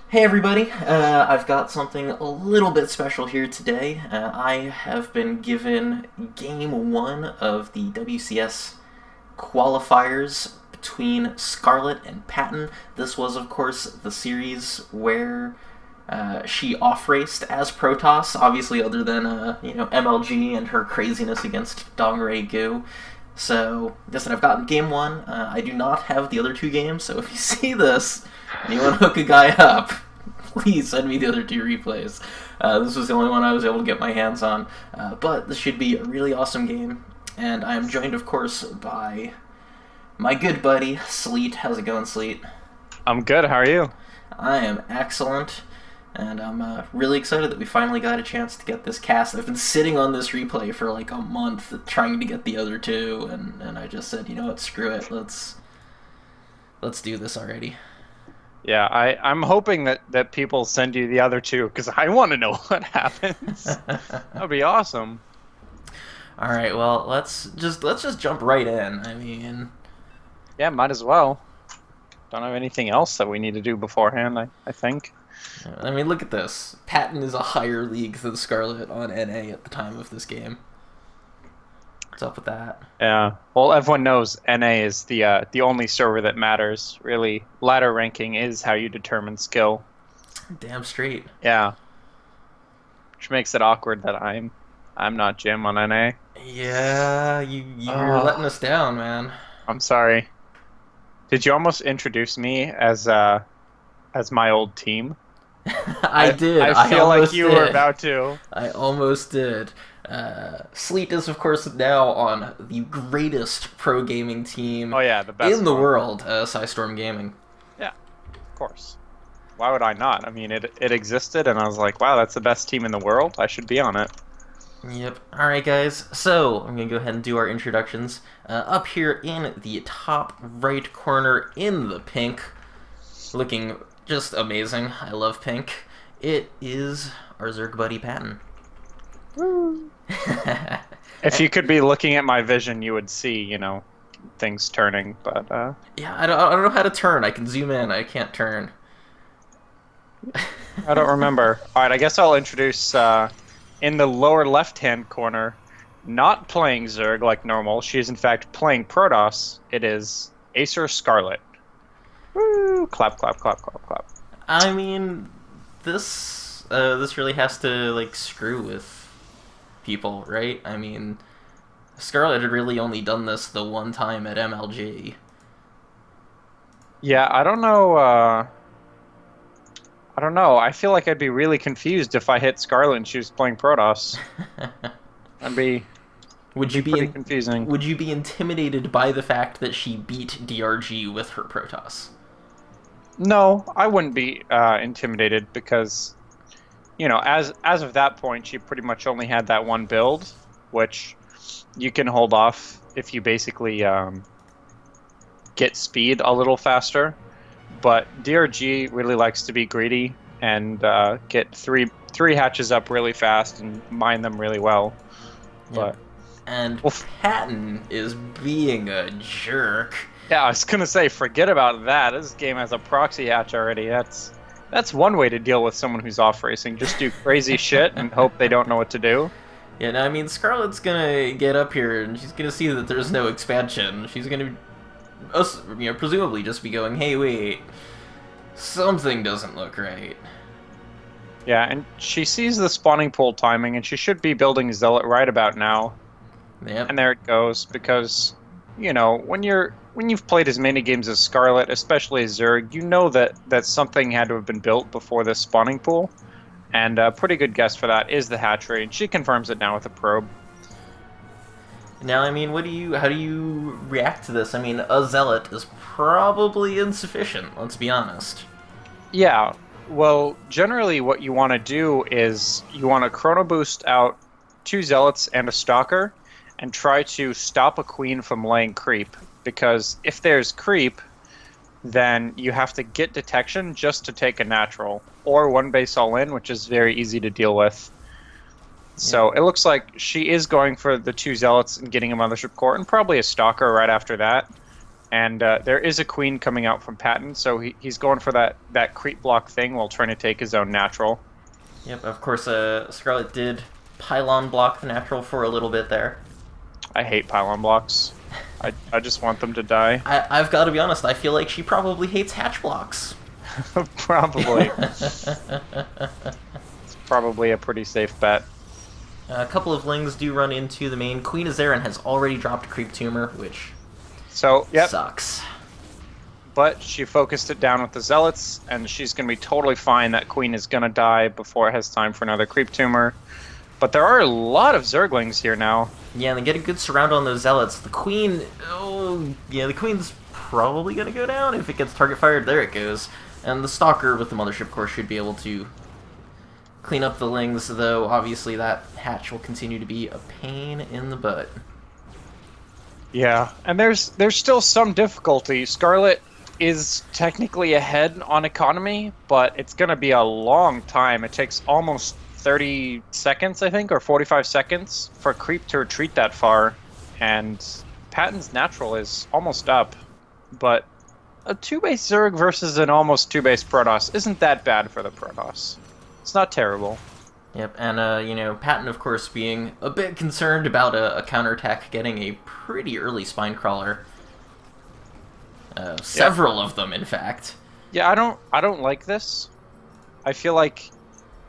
Hey everybody, I've got something a little bit special here today. I have been given game one of the WCS Qualifiers between Scarlett and Patton. This was, of course, the series where she off-raced as Protoss, obviously other than, MLG and her craziness against Dongray Gu. So, listen, I've gotten game one. I do not have the other two games, so if you see this and you want to hook a guy up, please send me the other two replays. This was the only one I was able to get my hands on. But this should be a really awesome game. And I am joined, of course, by my good buddy, Sleet. How's it going, Sleet? I'm good. How are you? I am excellent. And I'm really excited that we finally got a chance to get this cast. I've been sitting on this replay for like a month trying to get the other two, and I just said, you know what, screw it, let's do this already. Yeah, I'm hoping that people send you the other two because I want to know what happens. That'd be awesome. All right, well, let's just jump right in. I mean, Yeah, might as well. Don't have anything else that we need to do beforehand, I think. look at this. Patton is a higher league than Scarlett on NA at the time of this game. What's up with that? Yeah. Well, everyone knows NA is the only server that matters. Really, ladder ranking is how you determine skill. Damn straight. Yeah. Which makes it awkward that I'm not Jim on NA. Yeah, you're letting us down, man. I'm sorry. Did you almost introduce me as my old team? I did. I feel like you did. were about to. I almost did. Sleet is, of course, now on the greatest pro gaming team Oh yeah, the best in the one. world, Storm Gaming. Yeah, of course. Why would I not? I mean, it existed, and I was like, wow, that's the best team in the world. I should be on it. Yep. Alright, guys. So, I'm going to go ahead and do our introductions. Up here in the top right corner in the pink, looking just amazing. I love pink. It is our Zerg buddy Patton. Woo. If you could be looking at my vision, you would see, things turning, but Yeah, I don't know how to turn. I can zoom in. I can't turn. I don't remember. Alright, I guess I'll introduce, in the lower left-hand corner, not playing Zerg like normal, she is in fact playing Protoss. It is Acer Scarlett. Woo! Clap, clap, clap, clap, clap. I mean, this really has to, like, screw with people, right? I mean, Scarlett had really only done this the one time at MLG. Yeah, I don't know, I feel like I'd be really confused if I hit Scarlet and she was playing Protoss. That'd be pretty confusing. Would you be intimidated by the fact that she beat DRG with her Protoss? No, I wouldn't be intimidated because, as of that point, she pretty much only had that one build, which you can hold off if you basically get speed a little faster. But DRG really likes to be greedy and get three hatches up really fast and mine them really well. Yeah. And Patton is being a jerk. Yeah, I was gonna say, forget about that. This game has a proxy hatch already. That's one way to deal with someone who's off racing. Just do crazy shit and hope they don't know what to do. Yeah, no, I mean, Scarlett's gonna get up here and she's gonna see that there's no expansion. She's gonna, presumably just be going, hey, wait, something doesn't look right. Yeah, and she sees the spawning pool timing, and she should be building Zealot right about now. Yep. And there it goes, because, when you've played as many games as Scarlet, especially as Zerg, you know that something had to have been built before this spawning pool. And a pretty good guess for that is the hatchery, and she confirms it now with a probe. Now, I mean, how do you react to this? I mean, a Zealot is probably insufficient, let's be honest. Yeah, well, generally what you want to do is you want to chrono boost out 2 Zealots and a Stalker, and try to stop a Queen from laying creep, because if there's creep, then you have to get detection just to take a natural, or one base all in, which is very easy to deal with. So it looks like she is going for the 2 Zealots and getting a Mothership Core, and probably a Stalker right after that. And there is a queen coming out from Patton, so he's going for that creep block thing while trying to take his own natural. Yep, of course, Scarlett did pylon block the natural for a little bit there. I hate pylon blocks. I just want them to die. I've got to be honest, I feel like she probably hates hatch blocks. Probably. It's probably a pretty safe bet. A couple of lings do run into the main. Queen is there and has already dropped a creep tumor, which sucks. But she focused it down with the zealots, and she's going to be totally fine. That queen is going to die before it has time for another creep tumor. But there are a lot of zerglings here now. Yeah, and they get a good surround on those zealots. The queen, the queen's probably going to go down if it gets target fired. There it goes. And the stalker with the mothership core should be able to clean up the lings, though obviously that hatch will continue to be a pain in the butt. Yeah, and there's still some difficulty. Scarlett is technically ahead on economy, but it's going to be a long time. It takes almost 30 seconds, I think, or 45 seconds for creep to retreat that far, and Patton's natural is almost up, but a 2-base Zerg versus an almost 2-base Protoss isn't that bad for the Protoss. It's not terrible. Yep, and, Patton, of course, being a bit concerned about a counterattack getting a pretty early spine crawler. Several of them, in fact. Yeah, I don't like this. I feel like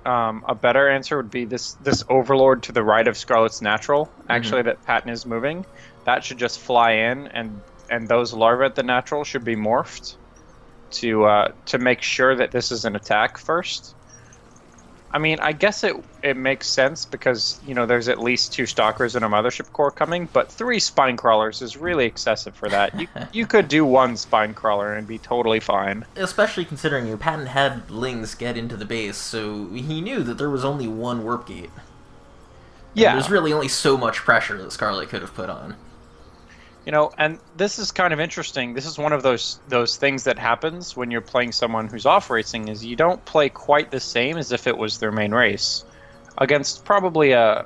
a better answer would be this Overlord to the right of Scarlett's natural, actually, that Patton is moving. That should just fly in, and those larvae at the natural should be morphed to make sure that this is an attack first. I mean, I guess it makes sense because, there's at least 2 stalkers and a mothership core coming, but 3 spine crawlers is really excessive for that. You could do 1 spine crawler and be totally fine. Especially considering Patton had lings get into the base, so he knew that there was only 1 warp gate. Yeah. There's really only so much pressure that Scarlett could have put on. And this is kind of interesting. This is one of those things that happens when you're playing someone who's off racing, is you don't play quite the same as if it was their main race. Against probably a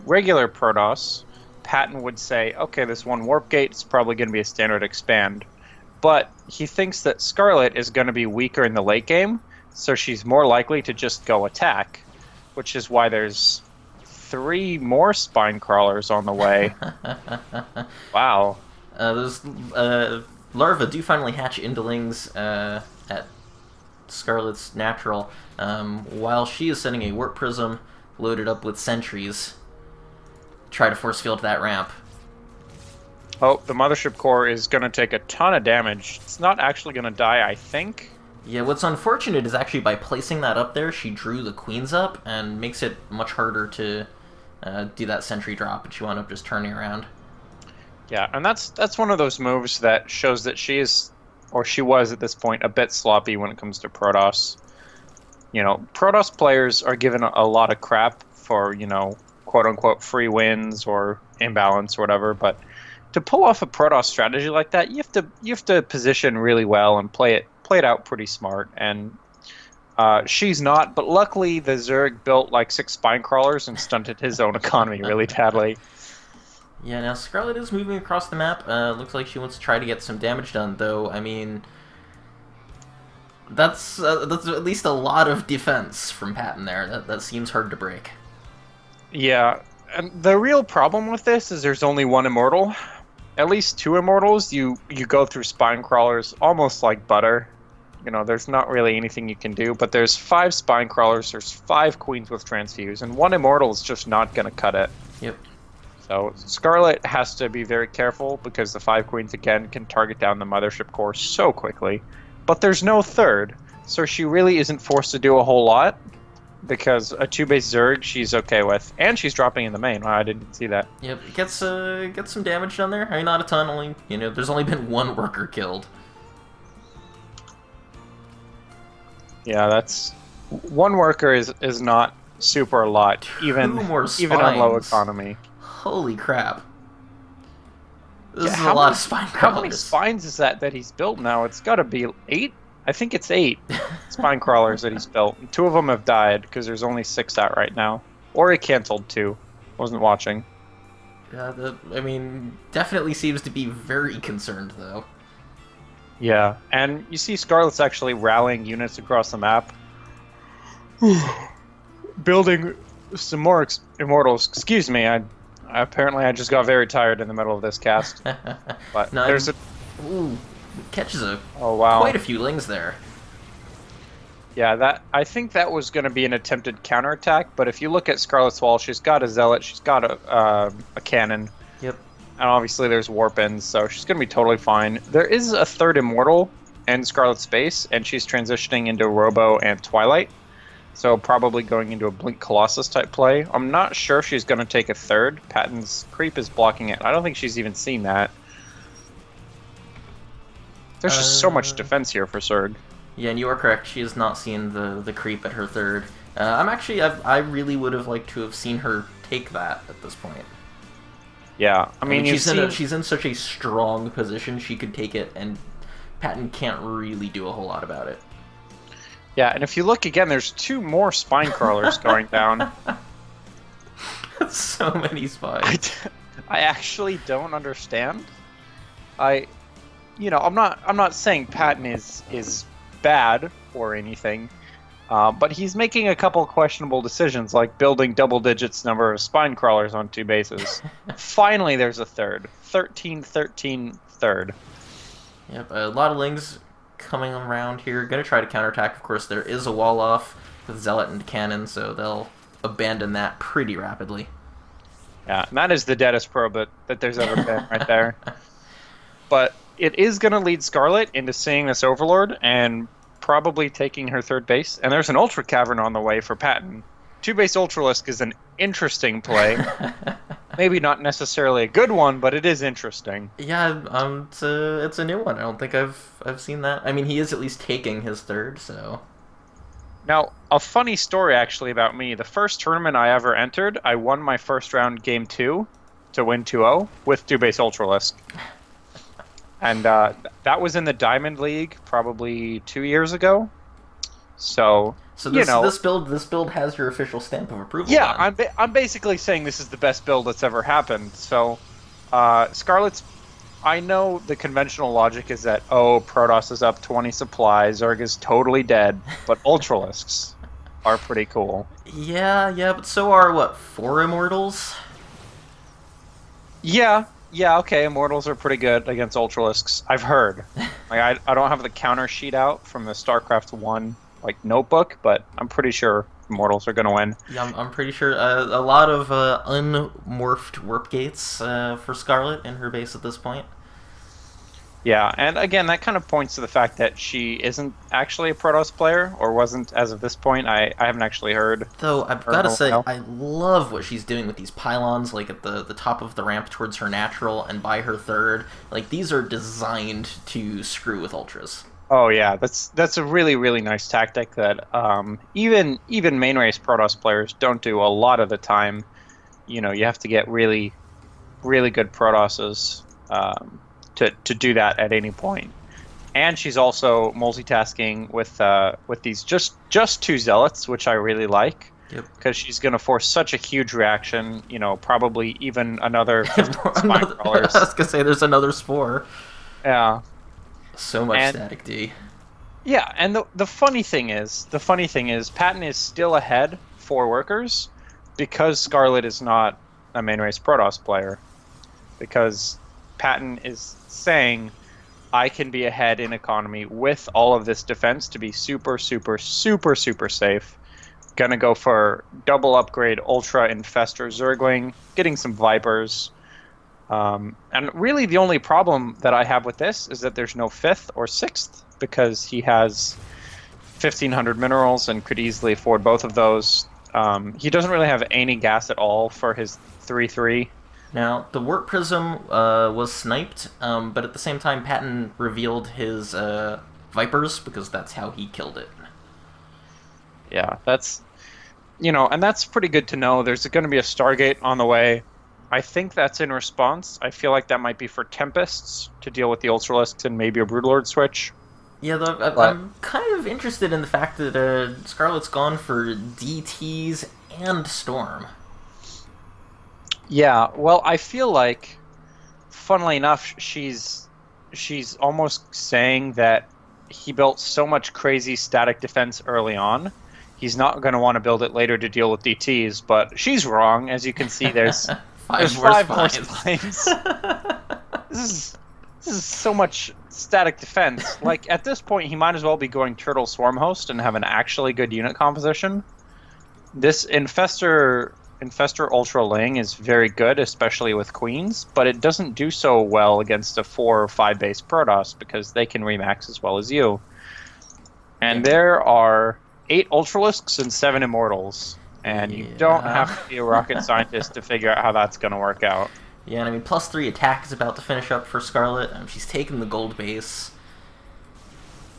regular Protoss, Patton would say, okay, this 1 warp gate is probably going to be a standard expand. But he thinks that Scarlett is going to be weaker in the late game, so she's more likely to just go attack, which is why there's 3 more spine crawlers on the way. Wow. Those larvae do finally hatch into lings at Scarlett's natural, while she is sending a warp prism loaded up with sentries. Try to force field that ramp. Oh, the mothership core is going to take a ton of damage. It's not actually going to die, I think. Yeah, what's unfortunate is actually by placing that up there, she drew the queens up and makes it much harder to do that sentry drop, and she wound up just turning around. Yeah, and that's one of those moves that shows that she is, or she was at this point, a bit sloppy when it comes to Protoss. Protoss players are given a lot of crap for, quote-unquote free wins or imbalance or whatever, but to pull off a Protoss strategy like that, you have to position really well and play it out pretty smart, and she's not, but luckily the Zerg built like 6 spine crawlers and stunted his own economy really badly. Yeah, now Scarlett is moving across the map. Looks like she wants to try to get some damage done, though. I mean, that's at least a lot of defense from Patton there. That seems hard to break. Yeah, and the real problem with this is there's only 1 immortal. At least 2 immortals, you go through spine crawlers almost like butter. There's not really anything you can do, but there's 5 spine crawlers, there's 5 queens with transfuse, and 1 immortal is just not going to cut it. Yep. So Scarlett has to be very careful because the 5 queens, again, can target down the mothership core so quickly. But there's no 3rd, so she really isn't forced to do a whole lot because a 2-base Zerg she's okay with. And she's dropping in the main. Wow, I didn't see that. Yep, gets some damage done there. I mean, not a ton, only, there's only been 1 worker killed. Yeah, that's 1 worker is not super a lot, even on low economy. Holy crap! This is a lot of spine crawlers. How many spines is that he's built now? It's got to be 8. I think it's 8 spine crawlers that he's built. 2 of them have died because there's only 6 out right now, or he canceled 2. Wasn't watching. I mean, definitely seems to be very concerned, though. Yeah, and you see Scarlett's actually rallying units across the map. Building some more immortals. Excuse me, apparently I just got very tired in the middle of this cast. But No, there's ooh, catches oh wow, quite a few lings there. yeah, I think that was going to be an attempted counterattack. But if you look at Scarlet's wall, she's got a zealot, she's got a cannon. Yep. And obviously there's warp ends, so she's going to be totally fine. There is a third immortal in Scarlet's base, and she's transitioning into Robo and Twilight. So probably going into a Blink Colossus type play. I'm not sure if she's going to take a third. Patton's creep is blocking it. I don't think she's even seen that. There's just so much defense here for Zerg. Yeah, and you are correct. She has not seen the creep at her third. I really would have liked to have seen her take that at this point. Yeah, I mean she's in such a strong position. She could take it, and Patton can't really do a whole lot about it. Yeah, and if you look again, there's 2 more spine crawlers going down. So many spies. I actually don't understand. I'm not saying Patton is bad or anything, but he's making a couple questionable decisions, like building double digits number of spine crawlers on 2 bases. Finally, there's a third. 13-13 third. Yep, a lot of lings coming around here. Gonna try to counterattack. Of course, there is a wall off with Zealot and Cannon, so they'll abandon that pretty rapidly. Yeah, and that is the deadest probe that there's ever been right there. But it is going to lead Scarlett into seeing this Overlord and probably taking her third base. And there's an Ultra Cavern on the way for Patton. 2-base Ultralisk is an interesting play. Maybe not necessarily a good one, but it is interesting. Yeah, it's a new one. I don't think I've seen that. I mean, he is at least taking his third, so. Now, a funny story actually about me. The first tournament I ever entered, I won my first round game 2 to win 2-0 with 2-base Ultralisk. And that was in the Diamond League probably 2 years ago. So this build has your official stamp of approval. Yeah, I'm basically saying this is the best build that's ever happened. So Scarlett's, I know the conventional logic is that, Protoss is up 20 supplies, Zerg is totally dead, but Ultralisks are pretty cool. Yeah, but so are 4 Immortals? Yeah, okay, Immortals are pretty good against Ultralisks, I've heard. Like, I don't have the counter sheet out from the StarCraft 1 notebook, but I'm pretty sure Immortals are going to win. Yeah, I'm pretty sure. A lot of unmorphed warp gates for Scarlett in her base at this point. Yeah, and again, that kind of points to the fact that she isn't actually a Protoss player, or wasn't as of this point. I haven't actually heard. Though, I've got to say, I love what she's doing with these pylons, like at the top of the ramp towards her natural and by her third. Like, these are designed to screw with Ultras. Oh yeah, that's a really, really nice tactic that even main race Protoss players don't do a lot of the time. You know, you have to get really, really good Protosses to do that at any point. And she's also multitasking with these just 2 zealots, which I really like. Yep. Because she's going to force such a huge reaction. You know, probably even another 50 spine crawlers. I was gonna say there's another spore. Yeah. So much static D. Yeah, and the funny thing is, Patton is still ahead 4 workers because Scarlett is not a main race Protoss player. Because Patton is saying, I can be ahead in economy with all of this defense to be super, super, super, super safe. Gonna go for double upgrade Ultra Infestor Zergling, getting some Vipers. And really the only problem that I have with this is that there's no 5th or 6th, because he has 1,500 minerals and could easily afford both of those. He doesn't really have any gas at all for his 3-3. Now, the Warp Prism was sniped, but at the same time Patton revealed his Vipers, because that's how he killed it. Yeah, that's... and that's pretty good to know. There's going to be a Stargate on the way. I think that's in response. I feel like that might be for Tempests to deal with the Ultralisks and maybe a Broodlord switch. Yeah, though, I'm kind of interested in the fact that Scarlett's gone for DTs and Storm. Yeah, well, I feel like, funnily enough, she's almost saying that he built so much crazy static defense early on. He's not going to want to build it later to deal with DTs, but she's wrong. As you can see, there's More five more spines. spines. This is this is so much static defense. Like at this point, he might as well be going Turtle Swarm Host and have an actually good unit composition. This Infestor Ultra Ling is very good, especially with queens, but it doesn't do so well against a 4 or 5 base Protoss because they can remax as well as you. And there are 8 Ultralisks and 7 Immortals, and you don't have to be a rocket scientist to figure out how that's going to work out. Yeah, and I mean, +3 attack is about to finish up for Scarlett. She's taken the gold base.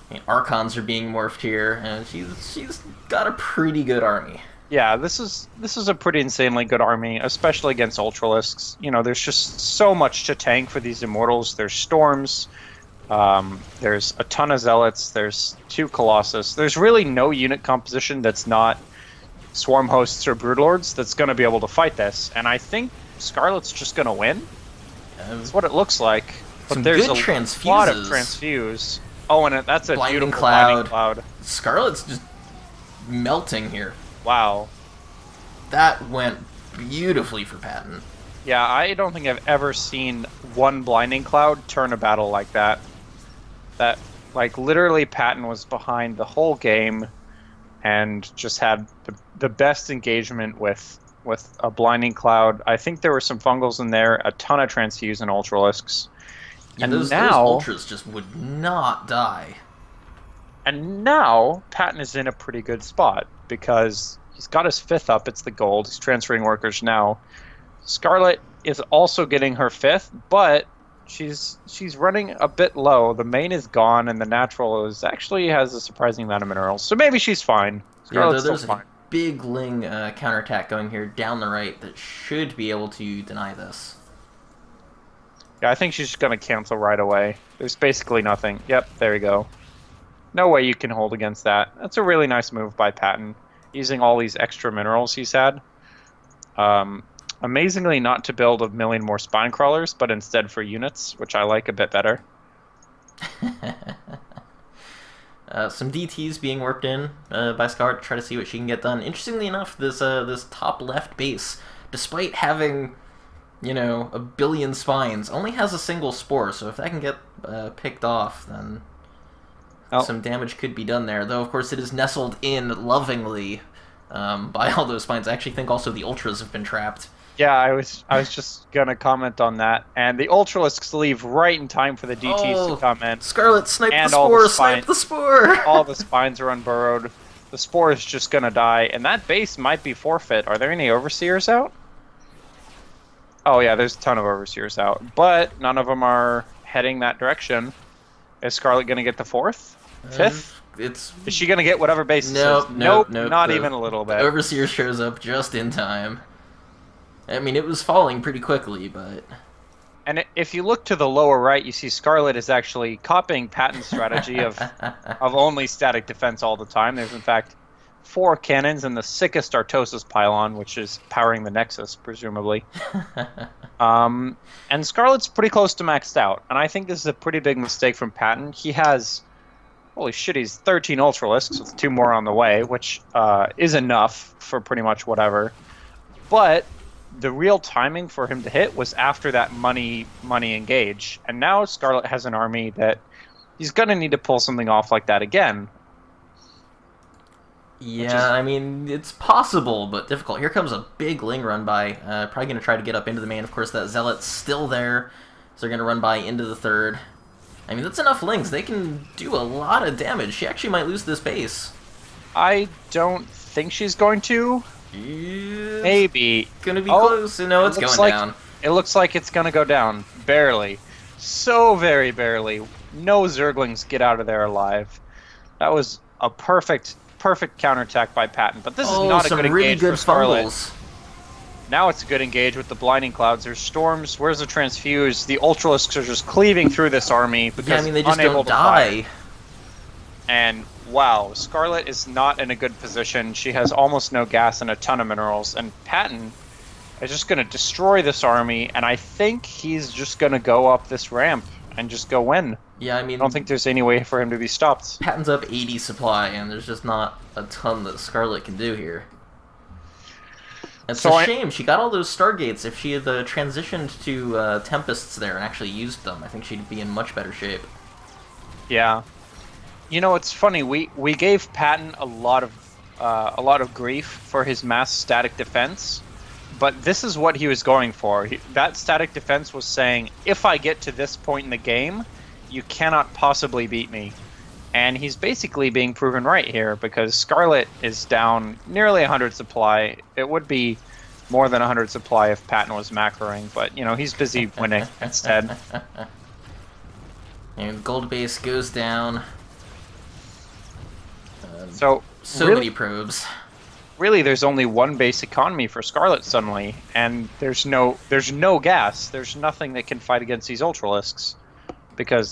I mean, Archons are being morphed here, and she's got a pretty good army. Yeah, this is a pretty insanely good army, especially against Ultralisks. You know, there's just so much to tank for these Immortals. There's Storms, there's a ton of Zealots, there's 2 Colossus. There's really no unit composition that's not Swarm Hosts or Broodlords that's going to be able to fight this. And I think Scarlett's just going to win. That's what it looks like. But there's a lot of transfuse. Oh, and that's a beautiful blinding cloud. Scarlett's just melting here. Wow. That went beautifully for Patton. Yeah, I don't think I've ever seen one blinding cloud turn a battle like that. That, like, literally Patton was behind the whole game and just had the best engagement with a blinding cloud. I think there were some fungals in there, a ton of transfuse and Ultralisks. Yeah, and those Ultras just would not die. And now Patton is in a pretty good spot because he's got his 5th up. It's the gold. He's transferring workers now. Scarlett is also getting her 5th, but she's running a bit low. The main is gone, and the natural has a surprising amount of minerals. So maybe she's fine. Scarlett's there's still fine. A big Ling counterattack going here down the right that should be able to deny this. Yeah, I think she's just going to cancel right away. There's basically nothing. Yep, there we go. No way you can hold against that. That's a really nice move by Patton, using all these extra minerals he's had. Amazingly not to build a million more spine crawlers, but instead for units, which I like a bit better. Some DTs being worked in by Scarlett to try to see what she can get done. Interestingly enough, this top left base, despite having, you know, a billion spines, only has a single spore, so if that can get picked off, then some damage could be done there. Though, of course, it is nestled in lovingly by all those spines. I actually think also the Ultras have been trapped. Yeah, I was just gonna comment on that. And the Ultralisks leave right in time for the DTs to come in. Scarlett, snipe the spore! Snipe the spore! All the spines are unburrowed. The spore is just gonna die, and that base might be forfeit. Are there any Overseers out? Oh yeah, there's a ton of Overseers out, but none of them are heading that direction. Is Scarlett gonna get the 4th? 5th? Is she gonna get whatever base? Nope, not even a little bit. The Overseer shows up just in time. I mean, it was falling pretty quickly, but... And if you look to the lower right, you see Scarlett is actually copying Patton's strategy of only static defense all the time. There's, in fact, 4 cannons and the sickest Artosis pylon, which is powering the Nexus, presumably. And Scarlett's pretty close to maxed out. And I think this is a pretty big mistake from Patton. He has... Holy shit, he's 13 Ultralisks with 2 more on the way, which is enough for pretty much whatever. But... the real timing for him to hit was after that money engage. And now Scarlett has an army that he's going to need to pull something off like that again. Yeah, I mean, it's possible, but difficult. Here comes a big Ling run by. Probably going to try to get up into the main. Of course, that Zealot's still there, so they're going to run by into the 3rd. I mean, that's enough Lings. They can do a lot of damage. She actually might lose this base. I don't think she's going to. Maybe. Gonna be close. No, it's going down. It looks like it's gonna go down. Barely. So very barely. No Zerglings get out of there alive. That was a perfect counterattack by Patton. But this is not a good engage for Scarlett. Fumbles. Now it's a good engage with the blinding clouds. There's storms. Where's the transfuse? The Ultralisks are just cleaving through this army because I mean, they just don't die. And wow, Scarlett is not in a good position. She has almost no gas and a ton of minerals. And Patton, is just going to destroy this army, and I think he's just going to go up this ramp and just go win. Yeah, I mean, I don't think there's any way for him to be stopped. Patton's up 80 supply, and there's just not a ton that Scarlett can do here. It's a shame. She got all those Stargates. If she had transitioned to Tempests there and actually used them, I think she'd be in much better shape. Yeah. You know, it's funny. We gave Patton a lot of grief for his mass static defense, but this is what he was going for. That static defense was saying, if I get to this point in the game, you cannot possibly beat me. And he's basically being proven right here, because Scarlett is down nearly 100 supply. It would be more than 100 supply if Patton was macroing, but, you know, he's busy winning instead. And gold base goes down. So really, many probes. Really, there's only one base economy for Scarlett suddenly, and there's no gas. There's nothing that can fight against these Ultralisks, because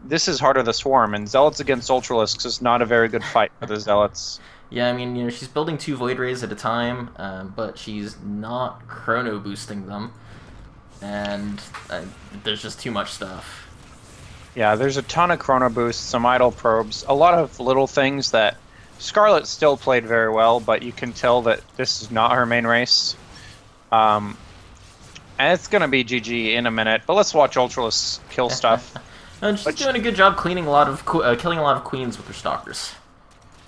this is Heart of the Swarm, and Zealots against Ultralisks is not a very good fight for the Zealots. Yeah, I mean, you know, she's building 2 Void Rays at a time, but she's not chrono boosting them, and there's just too much stuff. Yeah, there's a ton of chrono boosts, some idle probes, a lot of little things that Scarlett still played very well, but you can tell that this is not her main race. And it's going to be GG in a minute, but let's watch Ultralisk kill stuff. And she's doing a good job cleaning a lot of killing a lot of queens with her stalkers.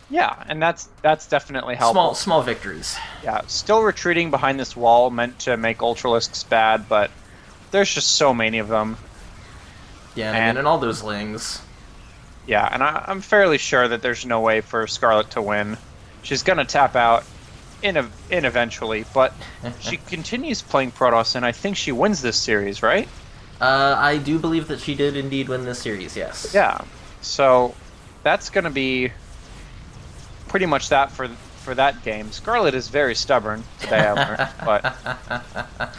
Yeah, and that's definitely helpful. Small victories. Yeah, still retreating behind this wall, meant to make Ultralisks bad, but there's just so many of them. Yeah, and all those lings. Yeah, and I'm fairly sure that there's no way for Scarlett to win. She's gonna tap out in eventually, but she continues playing Protoss, and I think she wins this series, right? I do believe that she did indeed win this series, yes. Yeah, so that's gonna be pretty much that for that game. Scarlett is very stubborn today, I learned, but...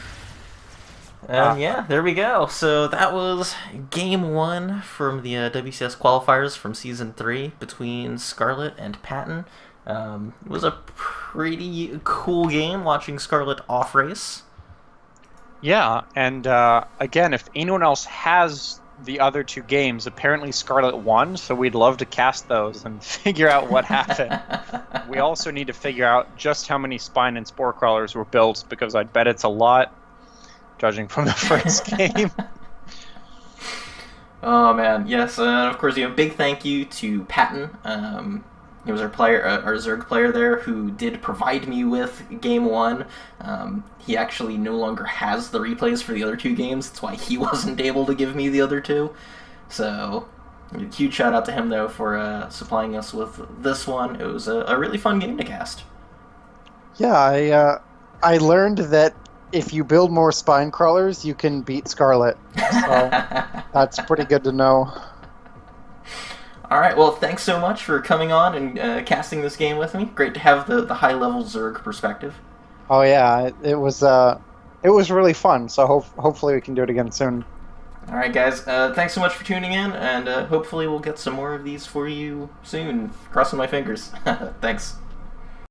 yeah, there we go. So that was Game 1 from the WCS Qualifiers from Season 3 between Scarlett and Patton. It was a pretty cool game watching Scarlett off-race. Yeah, and again, if anyone else has the other 2 games, apparently Scarlett won, so we'd love to cast those and figure out what happened. We also need to figure out just how many Spine and Spore Crawlers were built, because I'd bet it's a lot, judging from the first game. Oh man, yes, of course, you know, big thank you to Patton. He was our Zerg player there, who did provide me with Game 1. He actually no longer has the replays for the other 2 games. That's why he wasn't able to give me the other 2. So, huge shout out to him, though, for supplying us with this one. It was a really fun game to cast. Yeah, I learned that if you build more Spine Crawlers, you can beat Scarlett. So that's pretty good to know. Alright, well, thanks so much for coming on and casting this game with me. Great to have the high-level Zerg perspective. Oh yeah, it was really fun, so hopefully we can do it again soon. Alright guys, thanks so much for tuning in, and hopefully we'll get some more of these for you soon. Crossing my fingers. Thanks.